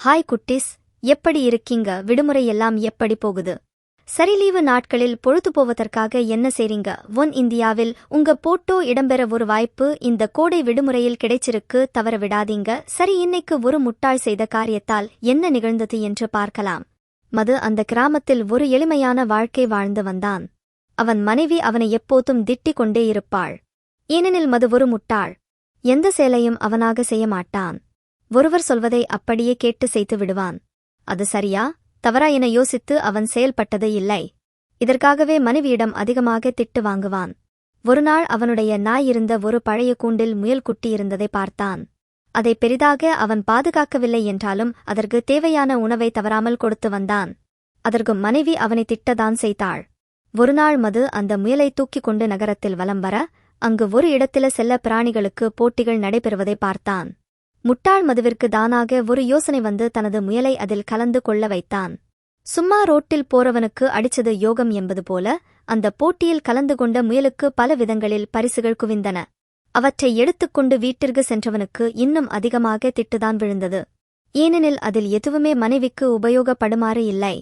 Hi குட்டிஸ், எப்படி இருக்கீங்க? விடுமுறை எல்லாம் எப்படி போகுது? சரி, லீவு நாட்களில் பொழுது போவதற்காக என்ன செய்றீங்க? இந்தியாவில் உங்க போட்டோ இடம்பெற ஒரு வாய்ப்பு இந்த கோடை விடுமுறையில் கிடைச்சிருக்கு, தவற விடாதீங்க. சரி, இன்னைக்கு ஒரு முட்டாள் செய்த காரியத்தால் என்ன நிகழ்ந்தது என்று பார்க்கலாம். மது அந்த கிராமத்தில் ஒரு எளிமையான வாழ்க்கை வாழ்ந்து வந்தான். அவன் மனைவி அவனை எப்போதும் திட்டிக் கொண்டே இருப்பாள். ஏனெனில் மது ஒரு முட்டாள். எந்த செயலையும் அவனாக செய்ய மாட்டான். ஒருவர் சொல்வதை அப்படியே கேட்டு செய்து விடுவான். அது சரியா தவறா என யோசித்து அவன் செயல்பட்டது இல்லை. இதற்காகவே மனைவியிடம் அதிகமாக திட்டு வாங்குவான். ஒருநாள் அவனுடைய நாய் இருந்த ஒரு பழைய கூண்டில் முயல் குட்டி இருந்ததை பார்த்தான். அதை பெரிதாக அவன் பாதுகாக்கவில்லை என்றாலும் அதற்கு தேவையான உணவை தவறாமல் கொடுத்து வந்தான். அதற்கு மனைவி அவனை திட்டதான் செய்தாள். ஒருநாள் மது அந்த முயலை தூக்கிக் கொண்டு நகரத்தில் வலம் வர, அங்கு ஒரு இடத்தில செல்ல பிராணிகளுக்கு போட்டிகள் நடைபெறுவதை பார்த்தான். முட்டாள் மதுவிற்கு தானாக ஒரு யோசனை வந்து தனது முயலை அதில் கலந்து கொள்ள வைத்தான். சும்மா ரோட்டில் போறவனுக்கு அடிச்சது யோகம் என்பது போல அந்த போட்டியில் கலந்து கொண்ட முயலுக்கு பல விதங்களில் பரிசுகள் குவிந்தன. அவற்றை எடுத்துக்கொண்டு வீட்டிற்கு சென்றவனுக்கு இன்னும் அதிகமாக திட்டுதான் விழுந்தது. ஏனெனில் அதில் எதுவுமே மனைவிக்கு உபயோகப்படுமாறு இல்லை.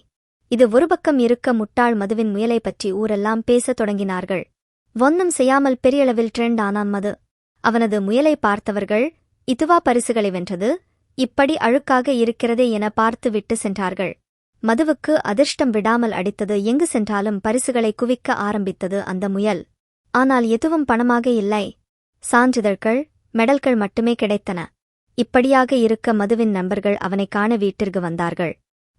இது ஒரு பக்கம் இருக்க, முட்டாள் மதுவின் முயலை பற்றி ஊரெல்லாம் பேசத் தொடங்கினார்கள். ஒன்னும் செய்யாமல் பெரியளவில் ட்ரெண்ட் ஆனான் மது. அவனது முயலை பார்த்தவர்கள், இதுவா பரிசுகளை வென்றது, இப்படி அழுக்காக இருக்கிறதே என பார்த்து விட்டு சென்றார்கள். மதுவுக்கு அதிர்ஷ்டம் விடாமல் அடித்தது. எங்கு சென்றாலும் பரிசுகளை குவிக்க ஆரம்பித்தது அந்த முயல். ஆனால் எதுவும் பணமாக இல்லை. சான்றிதழ்கள், மெடல்கள் மட்டுமே கிடைத்தன. இப்படியாக இருக்க மதுவின் நண்பர்கள் அவனை காண வீட்டிற்கு வந்தார்கள்.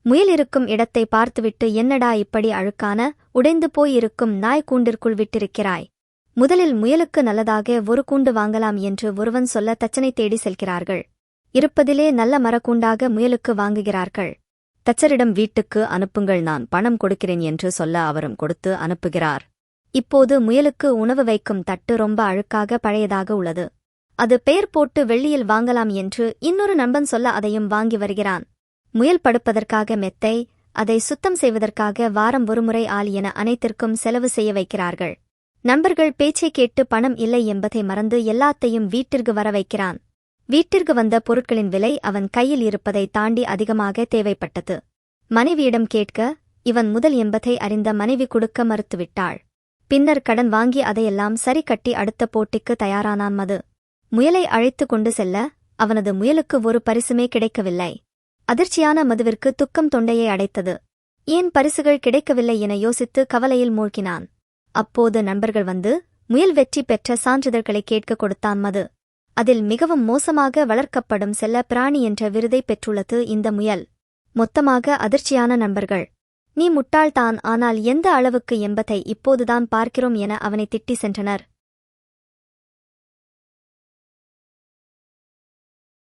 முயல் இருக்கும் இடத்தை பார்த்துவிட்டு, என்னடா இப்படி அழுக்கான உடைந்து போயிருக்கும் நாய் கூண்டிற்குள் விட்டிருக்கிறாய்? முதலில் முயலுக்கு நல்லதாக ஒரு கூண்டு வாங்கலாம் என்று ஒருவன் சொல்ல தச்சனை தேடி செல்கிறார்கள். இருப்பதிலே நல்ல மரக்கூண்டாக முயலுக்கு வாங்குகிறார்கள். தச்சரிடம் வீட்டுக்கு அனுப்புங்கள், நான் பணம் கொடுக்கிறேன் என்று சொல்ல அவரும் கொடுத்து அனுப்புகிறார். இப்போது முயலுக்கு உணவு வைக்கும் தட்டு ரொம்ப அழுக்காக பழையதாக உள்ளது. அது பெயர் போட்டு வெள்ளியில் வாங்கலாம் என்று இன்னொரு நண்பன் சொல்ல அதையும் வாங்கி வருகிறான். முயல் படுப்பதற்காக மெத்தை, அதை சுத்தம் செய்வதற்காக வாரம் ஒருமுறை ஆள் என அனைத்திற்கும் செலவு செய்ய வைக்கிறார்கள். நண்பர்கள் பேச்சை கேட்டு பணம் இல்லை என்பதை மறந்து எல்லாத்தையும் வீட்டிற்கு வர வைக்கிறான். வீட்டிற்கு வந்த பொருட்களின் விலை அவன் கையில் இருப்பதை தாண்டி அதிகமாக தேவைப்பட்டது. மனைவியிடம் கேட்க, இவன் முதல் என்பதை அறிந்த மனைவி கொடுக்க மறுத்துவிட்டாள். பின்னர் கடன் வாங்கி அதையெல்லாம் சரி கட்டி அடுத்த போட்டிக்கு தயாரானான் மது. முயலை அழைத்து கொண்டு செல்ல, அவனது முயலுக்கு ஒரு பரிசுமே கிடைக்கவில்லை. அதிர்ச்சியான மதுவிற்கு துக்கம் தொண்டையை அடைத்தது. ஏன் பரிசுகள் கிடைக்கவில்லை என யோசித்து கவலையில் மூழ்கினான். அப்போது நண்பர்கள் வந்து முயல் வெற்றி பெற்ற சான்றிதழ்களை கேட்க கொடுத்தான் மது. அதில் மிகவும் மோசமாக வளர்க்கப்படும் செல்ல பிராணி என்ற விருதை பெற்றுள்ளது இந்த முயல். மொத்தமாக அதிர்ச்சியான நண்பர்கள். நீ முட்டாள்தான், ஆனால் எந்த அளவுக்கு என்பதை இப்போதுதான் பார்க்கிறோம் என அவனை திட்டி சென்றனர்.